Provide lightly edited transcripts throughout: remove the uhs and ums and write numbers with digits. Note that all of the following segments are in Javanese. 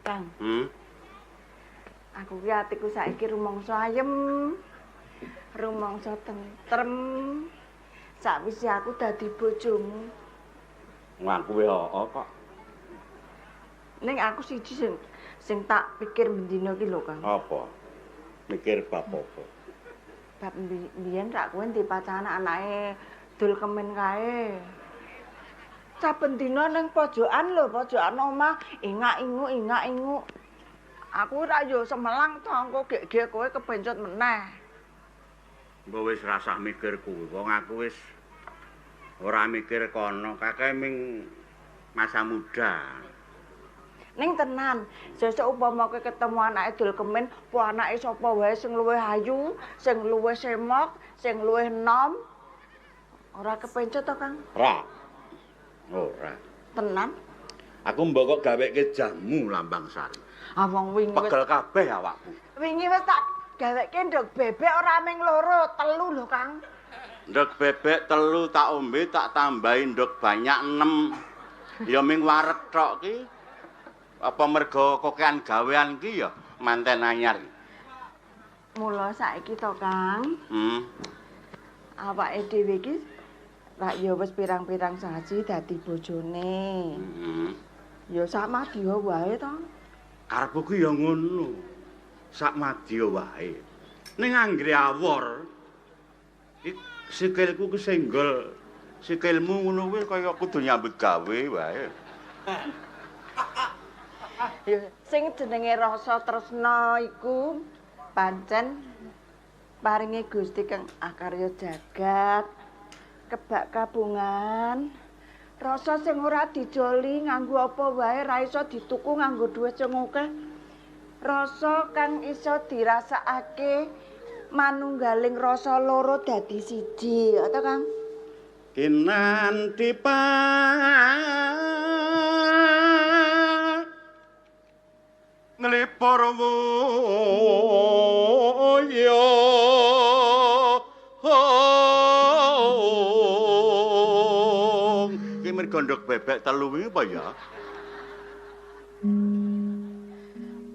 Kang. Aku ki atiku saiki rumangsa ayem. Rumangsa tentrem. Sakwise aku dadi bojomu. Ngaku wae kok. Ning aku siji sing tak pikir bendina ki lho, Kang. Apa? Mikir bab apa? Bab mbiyen rak kowe dipacaran anake dul kemen kae. Saben dina ning pojokan lho, pojokan omah ingak-inguk. Aku ora yo semelang to engko gek kowe kebencut meneh. Mbok wis rasah mikir kuwi, wong aku wis ora mikir kono, kakek ming masa muda. Ning tenan, sesuk upama kowe ketemu anake dul kemen, po anake sapa wae sing luwih ayu, sing luwih semok, sing luwih enom, ora kepencut to, Kang? Ora. Tenan? Aku mbok kok gaweke jamu Lambang Sari. Ah wong wingi pegel kabeh awakku. Wingi wis tak gaweke nduk bebek ora ming loro, 3 lho, Kang. Nduk bebek 3 tak ombe tak tambahi nduk banyak 6. Ya ming wareg tok ki. Apa mergo kokean gawean ki ya manten anyar. Mula saiki to, Kang. Awake dhewe iki rak ya wis pirang-pirang sasi dadi bojone. Ya sak madya wae to. Karepku ya ngono. Sak madya wae. Ning anggere awor sikilku kesenggol. Sikilmu ngono kuwi kaya kudu nyambut gawe wae. Ya sing jenenge rasa tresna iku pancen paringe Gusti Kang akarya jagat, kebak kabungan. Rasa sing ora dijoli nganggo apa wae ra iso dituku nganggo dhuwit sing akeh. Rasa kang iso dirasakake manunggaling rasa loro dadi siji, ya ta, Kang? Kinanti nglipur wuya ki mergo nduk bebek 3 wingi apa ya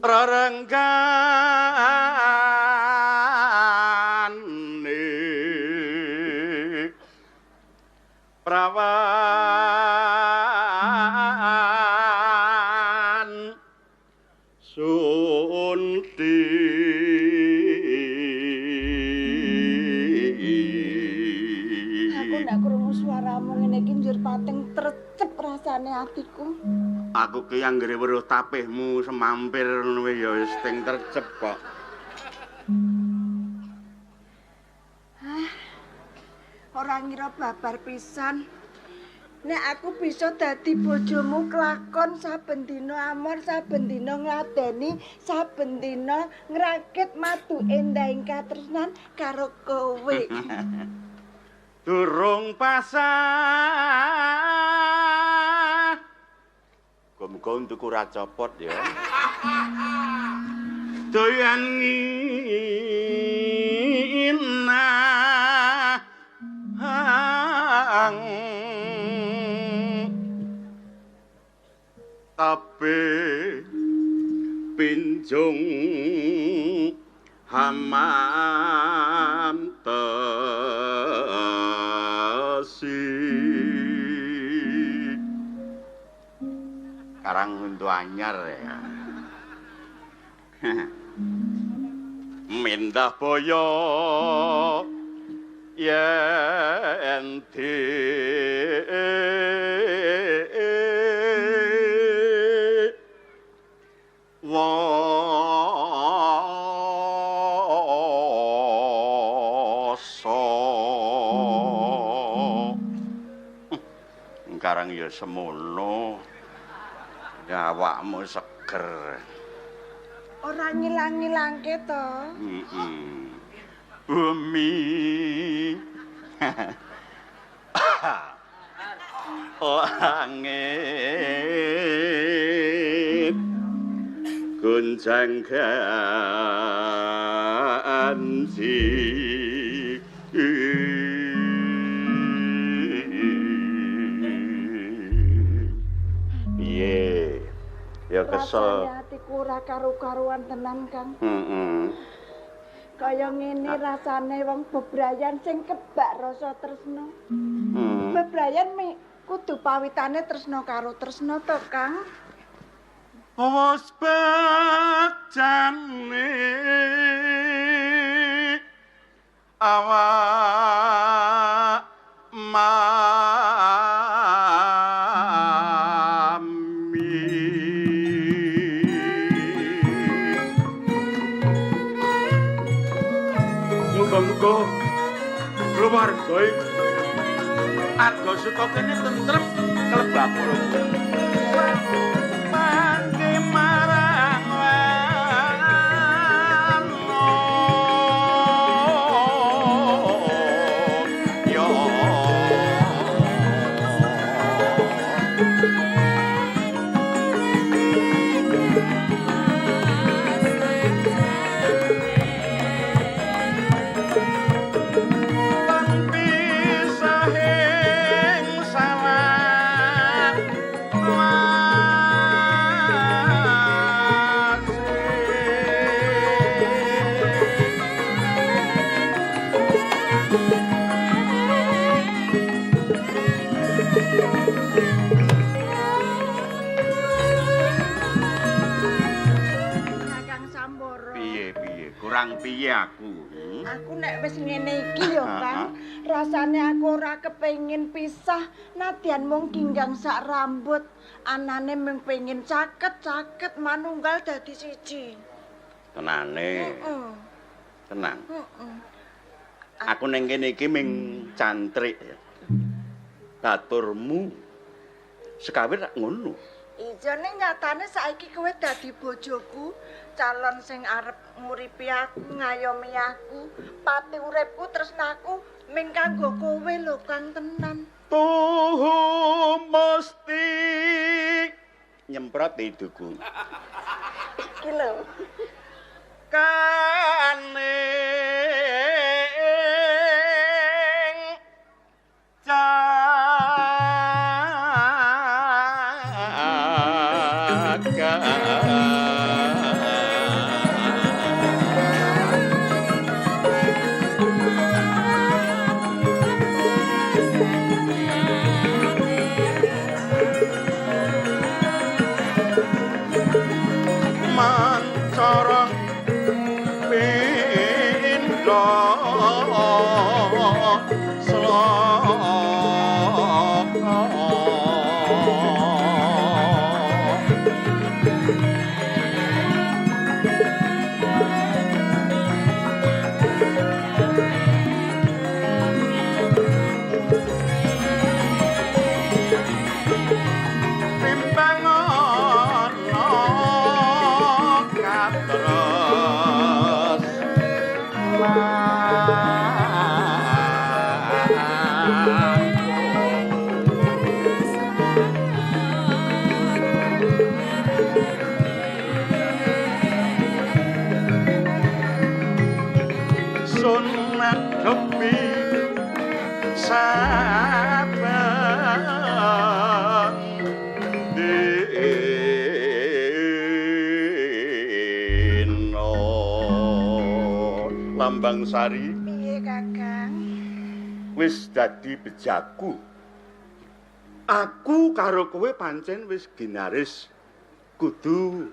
rarenggane prawan sunti aku ndak krungu swaramu ngene iki njur pating trecep rasane atiku. Aku ki anggere weruh tapihmu semampir ngono ya wis ting trecep kok. Ora ngira babar pisan. Nek aku bisa dadi bojomu kelakon saben dina amor, saben dina ngladeni, saben dina ngrakit matu endahing katresnan karo kowe. Durung pasah. Muga-muga tuku ra copot ya. Doyan kabeh pinjung hamantesi Karang Untu Anyar ya. Mindah boyo yen Karang ya semono. Ya awakmu seger. Ora ngilang-ngilangke to. Bumi. Langit. Gunjang ganti. Ya kesel. Rasane atiku ora karo-karuan tenan, Kang. Heeh. Kaya ngene rasane wong bebrayan sing kebak rasa tresna. Bebrayan kudu pawitane tresna karo tresna to, Kang. Wes bejane awak muga-muga keluarga iki arga saka kene tentrem kelebak mangke marang yo kurang piye aku? Aku nek wis ngene iki ya, Kang, rasane aku ora kepengin pisah nadyan mung ginggang sak rambut, anane mung pengin caket-caket manunggal dadi siji. Tenane. Tenang. Aku ning kene iki ming cantrik ya. Baturmu sekawir ngono. Iya ning nyatane saiki kowe dadi bojoku, calon sing arep nguripi aku, ngayomi aku, pati uripku tresnaku ming kanggo kowe lho Kang tenan. Tuh mesti nyemprot hiduku. Iki lho. Kaning Lambang Sari. Piye, Kakang? Wis dadi bejaku. Aku karo kowe pancen wis ginaris kudu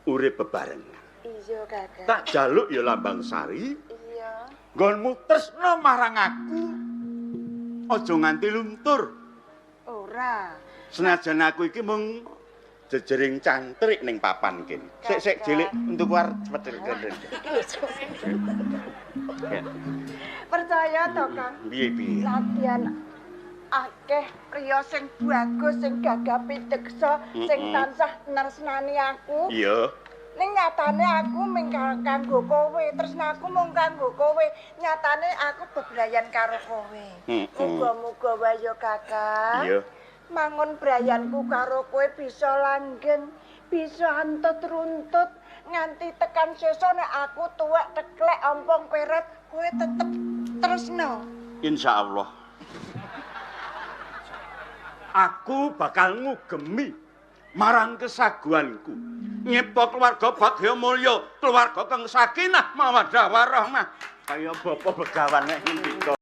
urip bebarengan. Iya, Kakang. Tak jaluk ya Lambang Sari. Iya. Nggonmu tresna marang aku. Aja nganti luntur. Ora. Senajan aku iki mung jejering cantrik ning papan kene. Sik cilik untuk war cepet. Percaya to, Kang? Piye? Latihan akeh priya sing bagus, sing gagah piteksa, sing tansah nresnani aku. Iya. Ning nyatane aku mung kanggo kowe, tresnaku mung kanggo kowe. Nyatane aku bebrayan karo kowe. Muga-muga wae ya, Kakang. Iya. Mangun brayanku karo kowe bisa langgeng, bisa antut runtut nganti tekan sesa nek aku tuwek teklek ompong peret, kowe tetep tresna. Insyaallah. Aku bakal ngugemi marang kesaguanku. Nyipta keluarga Bagya Mulya, keluarga kang sakinah mawaddah warahmah. Kaya bapa begawan nek ngendika.